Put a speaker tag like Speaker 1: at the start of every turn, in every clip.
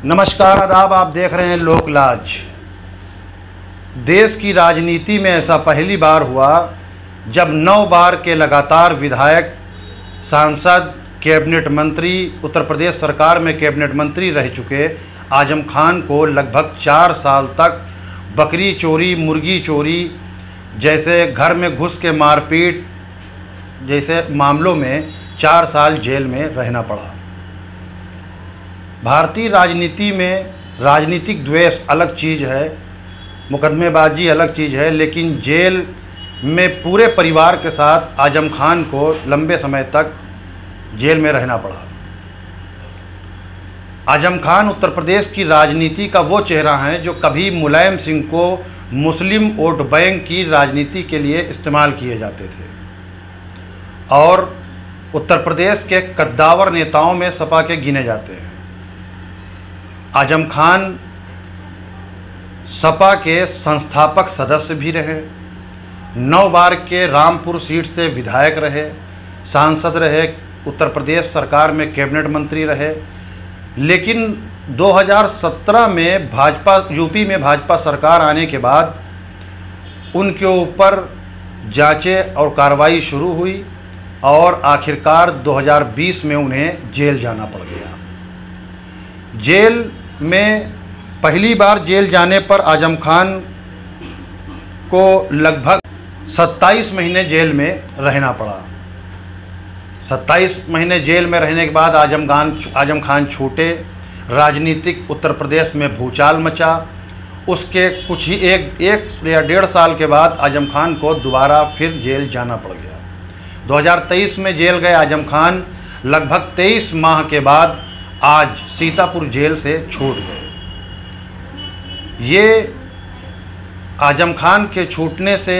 Speaker 1: नमस्कार, आदाब। आप देख रहे हैं लोकलाज। देश की राजनीति में ऐसा पहली बार हुआ जब 9 बार के लगातार विधायक, सांसद, कैबिनेट मंत्री, उत्तर प्रदेश सरकार में कैबिनेट मंत्री रह चुके आजम खान को लगभग 4 साल तक बकरी चोरी, मुर्गी चोरी जैसे घर में घुस के मारपीट जैसे मामलों में 4 साल जेल में रहना पड़ा। भारतीय राजनीति में राजनीतिक द्वेष अलग चीज़ है, मुकदमेबाजी अलग चीज़ है, लेकिन जेल में पूरे परिवार के साथ आजम खान को लंबे समय तक जेल में रहना पड़ा। आजम खान उत्तर प्रदेश की राजनीति का वो चेहरा है जो कभी मुलायम सिंह को मुस्लिम वोट बैंक की राजनीति के लिए इस्तेमाल किए जाते थे और उत्तर प्रदेश के कद्दावर नेताओं में सपा के गिने जाते हैं। आजम खान सपा के संस्थापक सदस्य भी रहे, 9 बार के रामपुर सीट से विधायक रहे, सांसद रहे, उत्तर प्रदेश सरकार में कैबिनेट मंत्री रहे। लेकिन 2017 में यूपी में भाजपा सरकार आने के बाद उनके ऊपर जांचें और कार्रवाई शुरू हुई और आखिरकार 2020 में उन्हें जेल जाना पड़ गया। जेल में पहली बार जेल जाने पर आजम खान को लगभग 27 महीने जेल में रहना पड़ा। 27 महीने जेल में रहने के बाद आजम खान छूटे। राजनीतिक उत्तर प्रदेश में भूचाल मचा। उसके कुछ ही एक या 1.5 साल के बाद आजम खान को दोबारा फिर जेल जाना पड़ गया। 2023 में जेल गए आजम खान, लगभग 23 माह के बाद आज सीतापुर जेल से छूट गए। ये आजम खान के छूटने से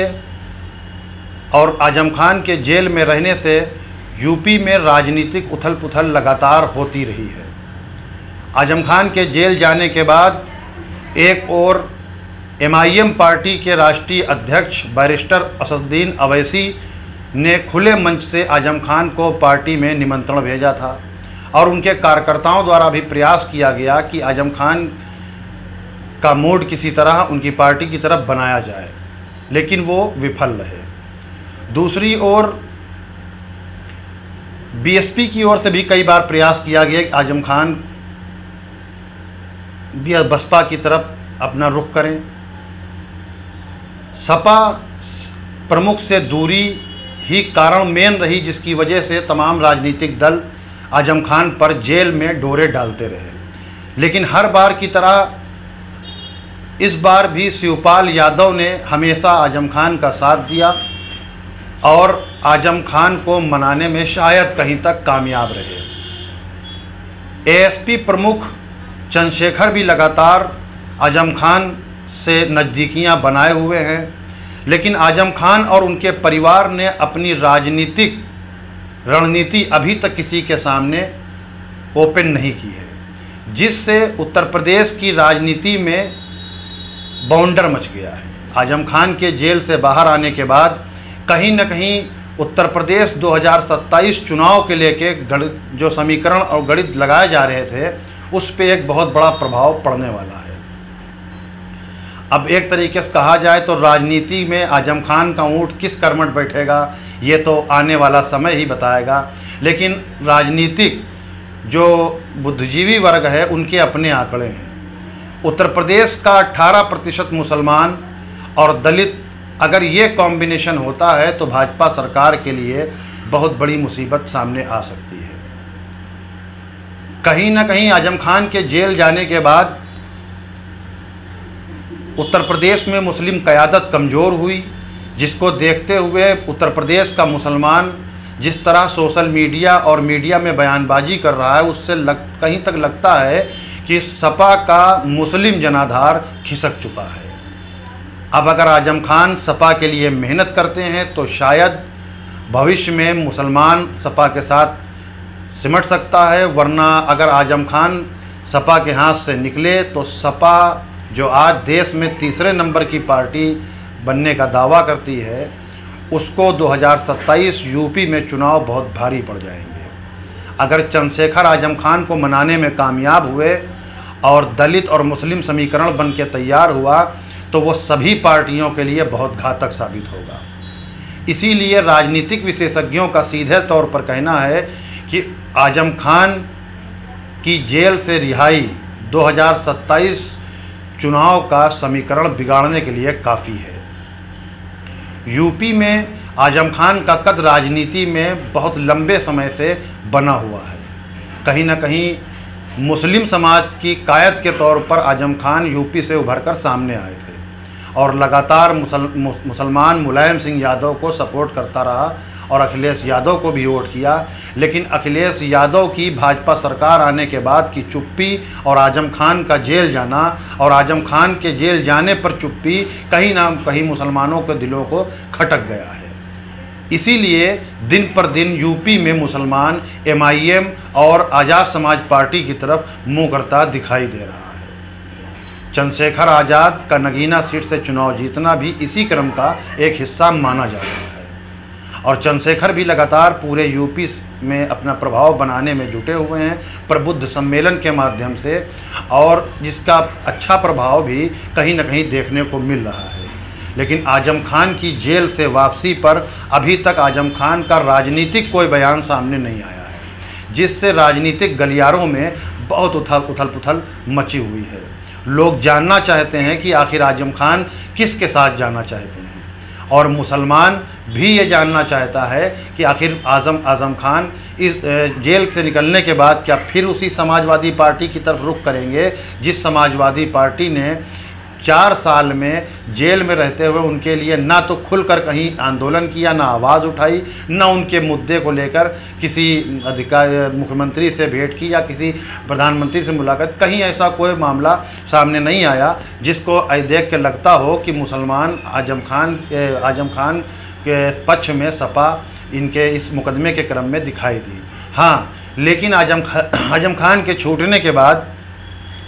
Speaker 1: और आजम खान के जेल में रहने से यूपी में राजनीतिक उथल पुथल लगातार होती रही है। आजम खान के जेल जाने के बाद एक और MIM पार्टी के राष्ट्रीय अध्यक्ष बैरिस्टर असदुद्दीन अवैसी ने खुले मंच से आजम खान को पार्टी में निमंत्रण भेजा था और उनके कार्यकर्ताओं द्वारा भी प्रयास किया गया कि आजम खान का मूड किसी तरह उनकी पार्टी की तरफ बनाया जाए, लेकिन वो विफल रहे। दूसरी ओर BSP की ओर से भी कई बार प्रयास किया गया कि आजम खान भी बसपा की तरफ अपना रुख करें। सपा प्रमुख से दूरी ही कारण मेन रही जिसकी वजह से तमाम राजनीतिक दल आजम खान पर जेल में डोरे डालते रहे। लेकिन हर बार की तरह इस बार भी शिवपाल यादव ने हमेशा आजम खान का साथ दिया और आजम खान को मनाने में शायद कहीं तक कामयाब रहे। ASP प्रमुख चंद्रशेखर भी लगातार आजम खान से नज़दीकियां बनाए हुए हैं, लेकिन आजम खान और उनके परिवार ने अपनी राजनीतिक रणनीति अभी तक किसी के सामने ओपन नहीं की है, जिससे उत्तर प्रदेश की राजनीति में बाउंडर मच गया है। आजम खान के जेल से बाहर आने के बाद कहीं न कहीं उत्तर प्रदेश 2027 चुनाव के लेके जो समीकरण और गणित लगाए जा रहे थे उस पे एक बहुत बड़ा प्रभाव पड़ने वाला है। अब एक तरीके से कहा जाए तो राजनीति में आजम खान का ऊँट किस कर्मठ बैठेगा ये तो आने वाला समय ही बताएगा, लेकिन राजनीतिक जो बुद्धिजीवी वर्ग है उनके अपने आंकड़े हैं। उत्तर प्रदेश का 18% मुसलमान और दलित, अगर ये कॉम्बिनेशन होता है तो भाजपा सरकार के लिए बहुत बड़ी मुसीबत सामने आ सकती है। कहीं ना कहीं आजम खान के जेल जाने के बाद उत्तर प्रदेश में मुस्लिम क़यादत कमज़ोर हुई, जिसको देखते हुए उत्तर प्रदेश का मुसलमान जिस तरह सोशल मीडिया और मीडिया में बयानबाजी कर रहा है उससे कहीं तक लगता है कि सपा का मुस्लिम जनाधार खिसक चुका है। अब अगर आजम खान सपा के लिए मेहनत करते हैं तो शायद भविष्य में मुसलमान सपा के साथ सिमट सकता है, वरना अगर आजम खान सपा के हाथ से निकले तो सपा जो आज देश में 3रे नंबर की पार्टी बनने का दावा करती है उसको 2027 यूपी में चुनाव बहुत भारी पड़ जाएंगे। अगर चंद्रशेखर आजम खान को मनाने में कामयाब हुए और दलित और मुस्लिम समीकरण बन के तैयार हुआ तो वो सभी पार्टियों के लिए बहुत घातक साबित होगा। इसीलिए राजनीतिक विशेषज्ञों का सीधे तौर पर कहना है कि आजम खान की जेल से रिहाई 2027 चुनाव का समीकरण बिगाड़ने के लिए काफ़ी है। यूपी में आजम खान का कद राजनीति में बहुत लंबे समय से बना हुआ है। कहीं ना कहीं मुस्लिम समाज की कायद के तौर पर आजम खान यूपी से उभरकर सामने आए थे और लगातार मुसलमान मुलायम सिंह यादव को सपोर्ट करता रहा और अखिलेश यादव को भी वोट किया। लेकिन अखिलेश यादव की भाजपा सरकार आने के बाद की चुप्पी और आजम खान का जेल जाना और आजम खान के जेल जाने पर चुप्पी कहीं ना कहीं मुसलमानों के दिलों को खटक गया है। इसीलिए दिन पर दिन यूपी में मुसलमान MIM और आज़ाद समाज पार्टी की तरफ मुँह करता दिखाई दे रहा है। चंद्रशेखर आज़ाद का नगीना सीट से चुनाव जीतना भी इसी क्रम का एक हिस्सा माना जा रहा है और चंद्रशेखर भी लगातार पूरे यूपी में अपना प्रभाव बनाने में जुटे हुए हैं प्रबुद्ध सम्मेलन के माध्यम से, और जिसका अच्छा प्रभाव भी कहीं न कहीं देखने को मिल रहा है। लेकिन आजम खान की जेल से वापसी पर अभी तक आजम खान का राजनीतिक कोई बयान सामने नहीं आया है, जिससे राजनीतिक गलियारों में बहुत उथल पुथल मची हुई है। लोग जानना चाहते हैं कि आखिर आजम खान किसके साथ जाना चाहते हैं और मुसलमान भी ये जानना चाहता है कि आखिर आजम खान इस जेल से निकलने के बाद क्या फिर उसी समाजवादी पार्टी की तरफ रुख करेंगे जिस समाजवादी पार्टी ने 4 साल में जेल में रहते हुए उनके लिए ना तो खुलकर कहीं आंदोलन किया, ना आवाज़ उठाई, ना उनके मुद्दे को लेकर किसी मुख्यमंत्री से भेंट की या किसी प्रधानमंत्री से मुलाकात, कहीं ऐसा कोई मामला सामने नहीं आया जिसको देख के लगता हो कि मुसलमान आजम खान के पक्ष में सपा इनके इस मुकदमे के क्रम में दिखाई दी। हाँ, लेकिन आजम खान के छूटने के बाद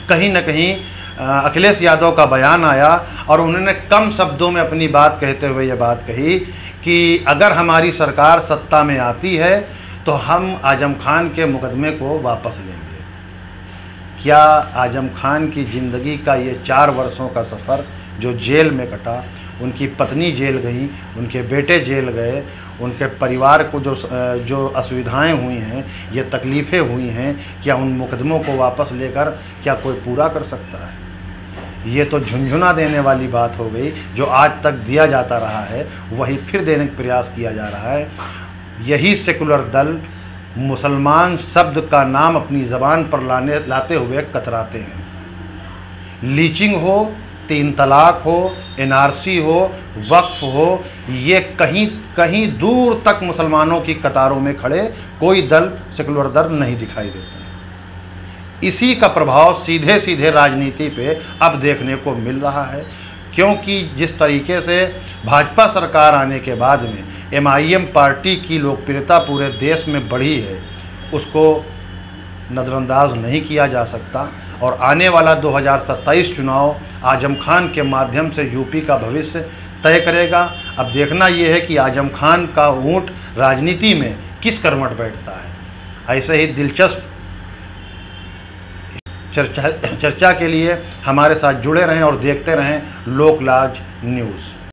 Speaker 1: कहीं न कहीं अखिलेश यादव का बयान आया और उन्होंने कम शब्दों में अपनी बात कहते हुए ये बात कही कि अगर हमारी सरकार सत्ता में आती है तो हम आजम खान के मुकदमे को वापस लेंगे। क्या आजम खान की ज़िंदगी का ये 4 वर्षों का सफ़र जो जेल में कटा, उनकी पत्नी जेल गई, उनके बेटे जेल गए, उनके परिवार को जो असुविधाएं हुई हैं, ये तकलीफ़ें हुई हैं, क्या उन मुकदमों को वापस लेकर क्या कोई पूरा कर सकता है? ये तो झुंझुना देने वाली बात हो गई। जो आज तक दिया जाता रहा है वही फिर देने का प्रयास किया जा रहा है। यही सेकुलर दल मुसलमान शब्द का नाम अपनी ज़बान पर लाते हुए कतराते हैं। लीचिंग हो, 3 तलाक हो, NRC हो, वक्फ हो, ये कहीं दूर तक मुसलमानों की कतारों में खड़े कोई दल सेकुलर दल नहीं दिखाई देते। इसी का प्रभाव सीधे सीधे राजनीति पे अब देखने को मिल रहा है, क्योंकि जिस तरीके से भाजपा सरकार आने के बाद में MIM पार्टी की लोकप्रियता पूरे देश में बढ़ी है, उसको नज़रअंदाज नहीं किया जा सकता। और आने वाला 2027 चुनाव आजम खान के माध्यम से यूपी का भविष्य तय करेगा। अब देखना यह है कि आजम खान का ऊँट राजनीति में किस कर्मठ बैठता है। ऐसे ही दिलचस्प चर्चा के लिए हमारे साथ जुड़े रहें और देखते रहें लोकलाज न्यूज़।